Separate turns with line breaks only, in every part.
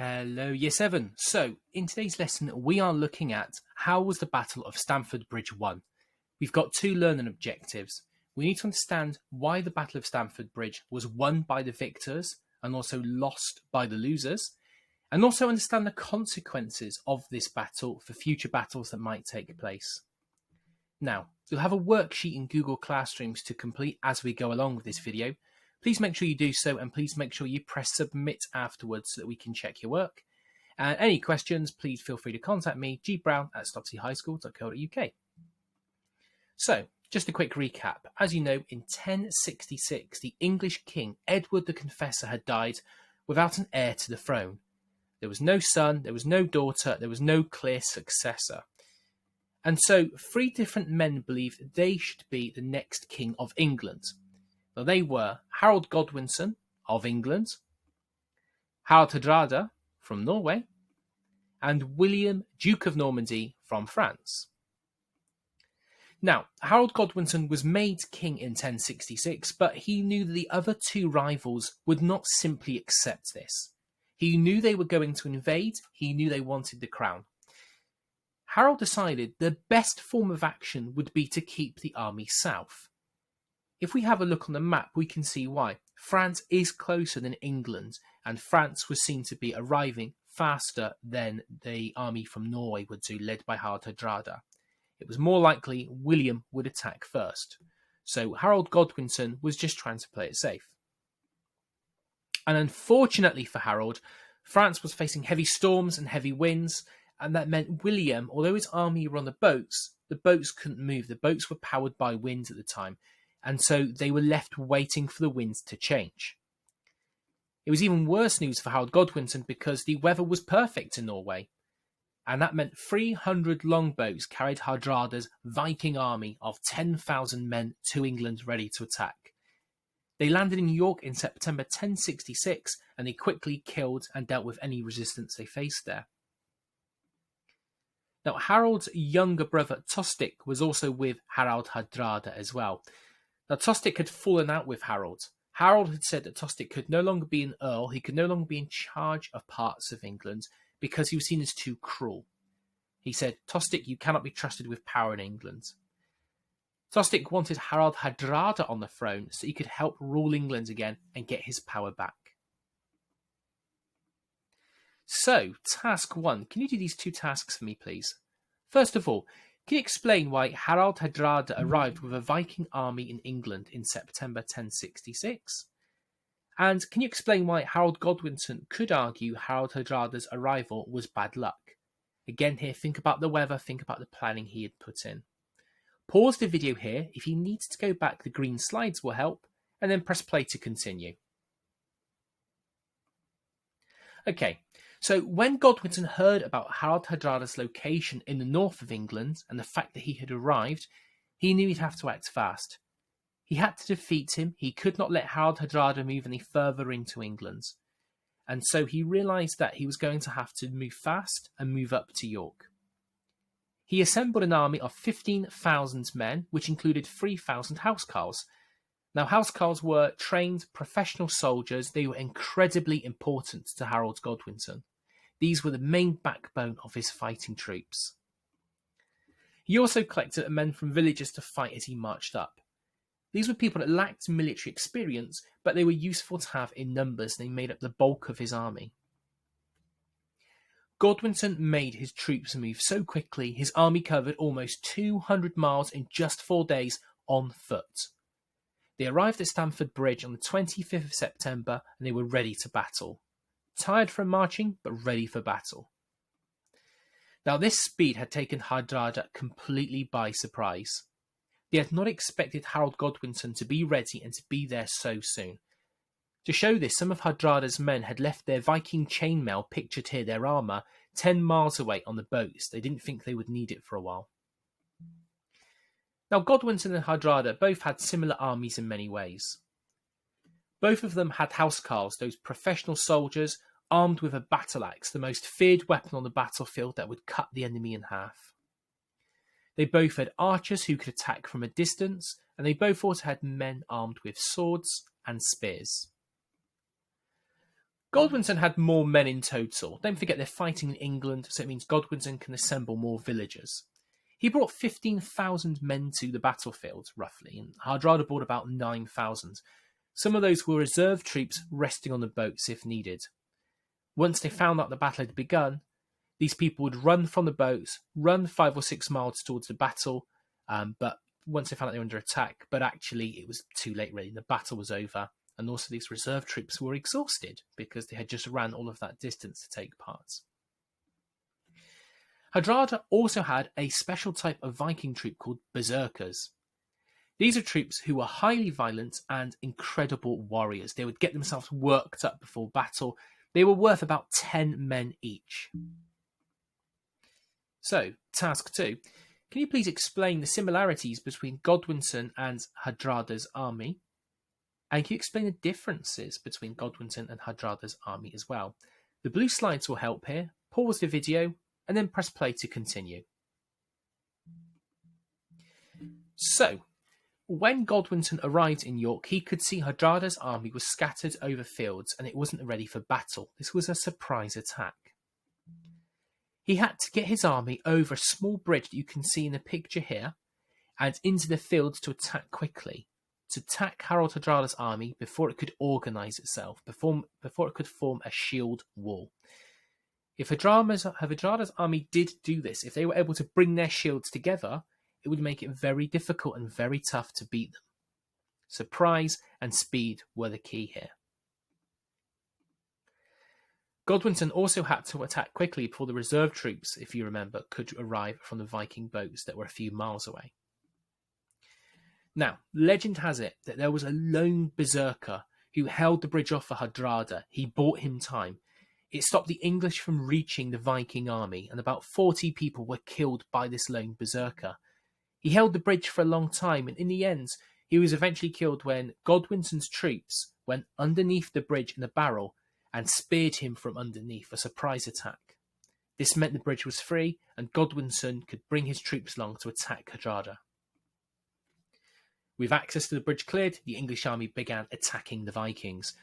Hello, Year 7. So, in today's lesson, we are looking at how was the Battle of Stamford Bridge won. We've got two learning objectives. We need to understand why the Battle of Stamford Bridge was won by the victors and also lost by the losers, and also understand the consequences of this battle for future battles that might take place. Now, you'll have a worksheet in Google Classrooms to complete as we go along with this video. Please make sure you do so, and please make sure you press submit afterwards so that we can check your work. And any questions, please feel free to contact me, gbrown@stopsyhighschool.co.uk. So, just a quick recap. As you know, in 1066, the English king, Edward the Confessor, had died without an heir to the throne. There was no son, there was no daughter, there was no clear successor. And so, three different men believed they should be the next king of England. Now, they were Harold Godwinson of England, Harald Hardrada from Norway, and William, Duke of Normandy from France. Now, Harold Godwinson was made king in 1066, but he knew that the other two rivals would not simply accept this. He knew they were going to invade, he knew they wanted the crown. Harold decided the best form of action would be to keep the army south. If we have a look on the map, we can see why. France is closer than England, and France was seen to be arriving faster than the army from Norway would do, led by Harald Hardrada. It was more likely William would attack first. So Harold Godwinson was just trying to play it safe. And unfortunately for Harold, France was facing heavy storms and heavy winds, and that meant William, although his army were on the boats couldn't move. The boats were powered by wind at the time, and so they were left waiting for the winds to change. It was even worse news for Harold Godwinson because the weather was perfect in Norway, and that meant 300 longboats carried Hardrada's Viking army of 10,000 men to England ready to attack. They landed in York in September 1066, and they quickly killed and dealt with any resistance they faced there. Now, Harold's younger brother Tostig was also with Harald Hardrada as well. Now, Tostig had fallen out with Harold. Harold had said that Tostig could no longer be an earl, he could no longer be in charge of parts of England because he was seen as too cruel. He said, Tostig, you cannot be trusted with power in England. Tostig wanted Harald Hardrada on the throne so he could help rule England again and get his power back. So, task 1. Can you do these two tasks for me, please? First of all, can you explain why Harald Hardrada arrived with a Viking army in England in September 1066? And can you explain why Harold Godwinson could argue Harald Hardrada's arrival was bad luck? Again here, think about the weather, think about the planning he had put in. Pause the video here. If you need to go back, the green slides will help, and then press play to continue. Okay. So when Godwinson heard about Harald Hardrada's location in the north of England and the fact that he had arrived, he knew he'd have to act fast. He had to defeat him. He could not let Harald Hardrada move any further into England. And so he realised that he was going to have to move fast and move up to York. He assembled an army of 15,000 men, which included 3,000 housecarls. Now, housecarls were trained professional soldiers. They were incredibly important to Harold Godwinson. These were the main backbone of his fighting troops. He also collected men from villages to fight as he marched up. These were people that lacked military experience, but they were useful to have in numbers. They made up the bulk of his army. Godwinson made his troops move so quickly, his army covered almost 200 miles in just 4 days on foot. They arrived at Stamford Bridge on the 25th of September, and they were ready to battle. Tired from marching, but ready for battle. Now, this speed had taken Hardrada completely by surprise. They had not expected Harold Godwinson to be ready and to be there so soon. To show this, some of Hardrada's men had left their Viking chainmail, pictured here, their armour, 10 miles away on the boats. They didn't think they would need it for a while. Now, Godwinson and Hardrada both had similar armies in many ways. Both of them had housecarls, those professional soldiers armed with a battle axe, the most feared weapon on the battlefield that would cut the enemy in half. They both had archers who could attack from a distance, and they both also had men armed with swords and spears. Godwinson had more men in total. Don't forget they're fighting in England, so it means Godwinson can assemble more villagers. He brought 15,000 men to the battlefield, roughly, and Hardrada brought about 9,000. Some of those were reserve troops resting on the boats if needed. Once they found out the battle had begun, these people would run from the boats, run 5 or 6 miles towards the battle, but once they found out they were under attack, but actually it was too late really, the battle was over. And also these reserve troops were exhausted because they had just ran all of that distance to take part. Hardrada also had a special type of Viking troop called Berserkers. These are troops who were highly violent and incredible warriors. They would get themselves worked up before battle. They were worth about 10 men each. So, task 2. Can you please explain the similarities between Godwinson and Hardrada's army? And can you explain the differences between Godwinson and Hardrada's army as well? The blue slides will help here. Pause the video and then press play to continue. So, when Godwinson arrived in York, he could see Hardrada's army was scattered over fields and it wasn't ready for battle. This was a surprise attack. He had to get his army over a small bridge that you can see in the picture here and into the fields to attack quickly. To attack Harald Hardrada's army before it could organise itself, before it could form a shield wall. If Hardrada's army did do this, if they were able to bring their shields together, it would make it very difficult and very tough to beat them. Surprise and speed were the key here. Godwinson also had to attack quickly before the reserve troops, if you remember, could arrive from the Viking boats that were a few miles away. Now, legend has it that there was a lone berserker who held the bridge off for Hardrada. He bought him time. It stopped the English from reaching the Viking army, and about 40 people were killed by this lone berserker. He held the bridge for a long time, and in the end, he was eventually killed when Godwinson's troops went underneath the bridge in a barrel and speared him from underneath, a surprise attack. This meant the bridge was free, and Godwinson could bring his troops along to attack Hardrada. With access to the bridge cleared, the English army began attacking the Vikings.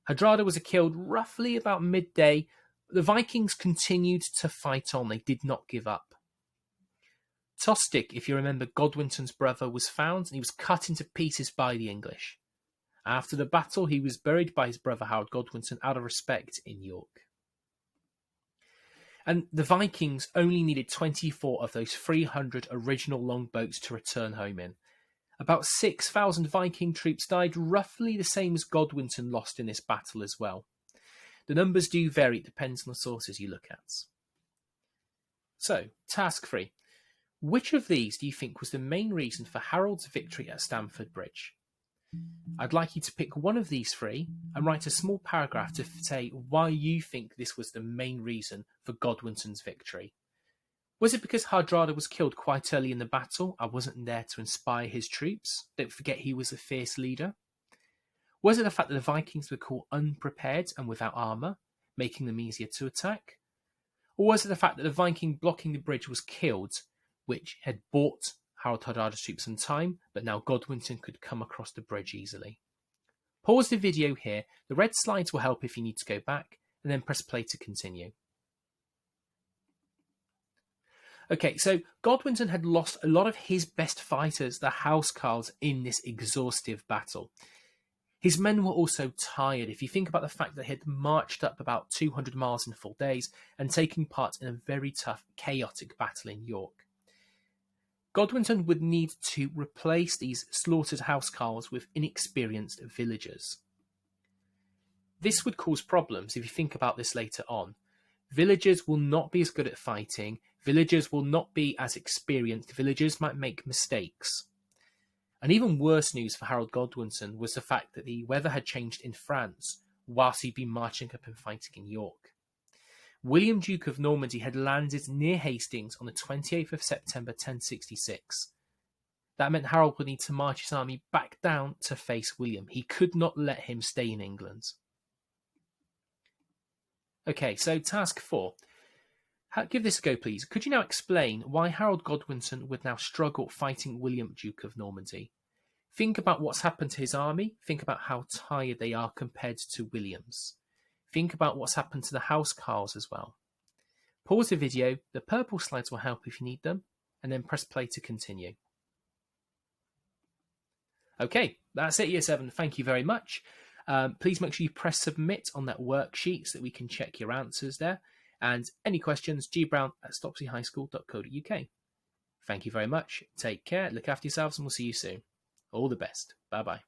Hardrada was killed roughly about midday. The Vikings continued to fight on. They did not give up. Tostig, if you remember, Godwinson's brother, was found and he was cut into pieces by the English. After the battle, he was buried by his brother Harold Godwinson out of respect in York. And the Vikings only needed 24 of those 300 original longboats to return home in. About 6,000 Viking troops died, roughly the same as Godwinson lost in this battle as well. The numbers do vary, it depends on the sources you look at. So, task 3. Which of these do you think was the main reason for Harold's victory at Stamford Bridge? I'd like you to pick one of these 3 and write a small paragraph to say why you think this was the main reason for Godwinson's victory. Was it because Hardrada was killed quite early in the battle and wasn't there to inspire his troops? Don't forget he was a fierce leader. Was it the fact that the Vikings were caught unprepared and without armour, making them easier to attack? Or was it the fact that the Viking blocking the bridge was killed, which had bought Harald Hardrada's troops some time, but now Godwinson could come across the bridge easily? Pause the video here. The red slides will help if you need to go back, and then press play to continue. Okay, so Godwinson had lost a lot of his best fighters, the housecarls, in this exhaustive battle. His men were also tired. If you think about the fact that he had marched up about 200 miles in 4 days and taken part in a very tough, chaotic battle in York. Godwinson would need to replace these slaughtered housecarls with inexperienced villagers. This would cause problems if you think about this later on. Villagers will not be as good at fighting. Villagers will not be as experienced. Villagers might make mistakes. And even worse news for Harold Godwinson was the fact that the weather had changed in France whilst he'd been marching up and fighting in York. William, Duke of Normandy, had landed near Hastings on the 28th of September 1066. That meant Harold would need to march his army back down to face William. He could not let him stay in England. Okay, so task 4. Give this a go, please. Could you now explain why Harold Godwinson would now struggle fighting William, Duke of Normandy? Think about what's happened to his army. Think about how tired they are compared to William's. think about what's happened to the housecarls as well. Pause the video, the purple slides will help if you need them, and then press play to continue. Okay, that's it, Year 7. Thank you very much. Please make sure you press submit on that worksheet so that we can check your answers there. And any questions, gbrown@stopseyhighschool.co.uk. Thank you very much. Take care, look after yourselves, and we'll see you soon. All the best. Bye-bye.